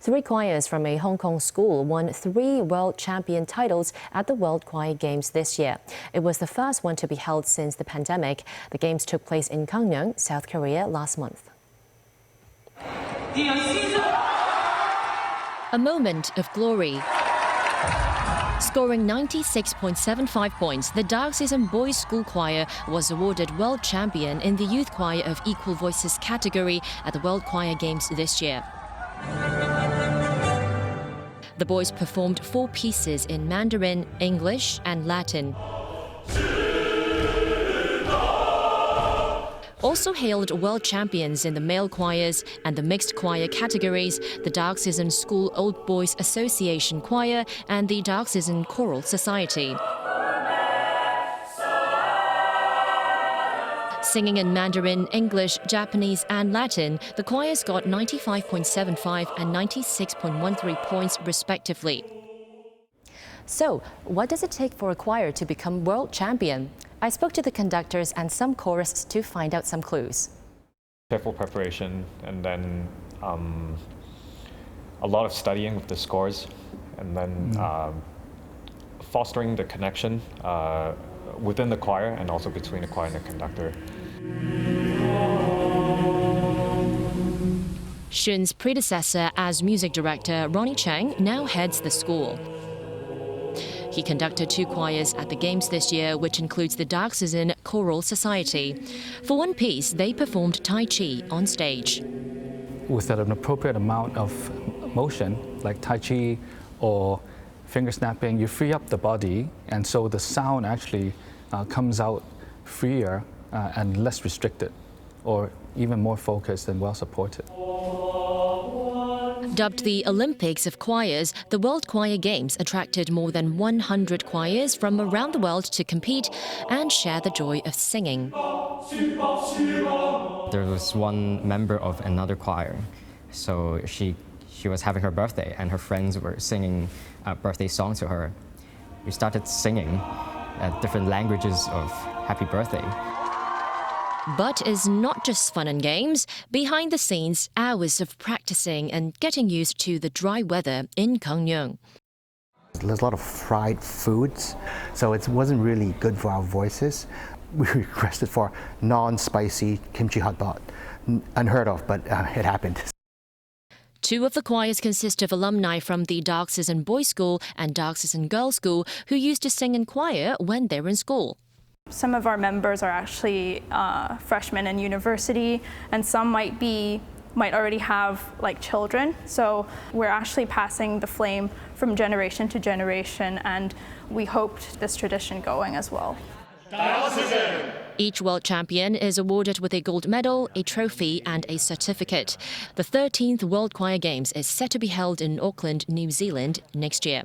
Three choirs from a Hong Kong school won 3 world champion titles at the World Choir Games this year. It was the first one to be held since the pandemic. The games took place in Gangneung, South Korea last month. A moment of glory. Scoring 96.75 points, the Diocesan Boys School Choir was awarded World Champion in the Youth Choir of Equal Voices category at the World Choir Games this year. The boys performed 4 pieces in Mandarin, English and Latin. Also hailed world champions in the male choirs and the mixed choir categories, the Diocesan School Old Boys Association Choir and the Diocesan Choral Society. Singing in Mandarin, English, Japanese and Latin, the choirs got 95.75 and 96.13 points respectively. So, what does it take for a choir to become world champion? I spoke to the conductors and some chorists to find out some clues. Careful preparation, and then a lot of studying with the scores, and then fostering the connection within the choir and also between the choir and the conductor. Shun's predecessor as music director, Ronnie Chang, now heads the school. He conducted 2 choirs at the Games this year, which includes the Diocesan Choral Society. For one piece, they performed Tai Chi on stage. With an appropriate amount of motion, like Tai Chi or finger snapping, you free up the body, and so the sound actually comes out freer and less restricted, or even more focused and well supported. Dubbed the Olympics of Choirs, the World Choir Games attracted more than 100 choirs from around the world to compete and share the joy of singing. There was one member of another choir, so she was having her birthday and her friends were singing a birthday song to her. We started singing different languages of happy birthday. But it's not just fun and games. Behind the scenes, hours of practicing and getting used to the dry weather in Gangneung. There's a lot of fried foods, so it wasn't really good for our voices. We requested for non-spicy kimchi hot pot. Unheard of, but it happened. 2 of the choirs consist of alumni from the Diocesan Boys School and Diocesan Girls School who used to sing in choir when they were in school. Some of our members are actually freshmen in university, and some might already have children. So we're actually passing the flame from generation to generation, and we hoped this tradition going as well. Each world champion is awarded with a gold medal, a trophy and a certificate. The 13th World Choir Games is set to be held in Auckland, New Zealand next year.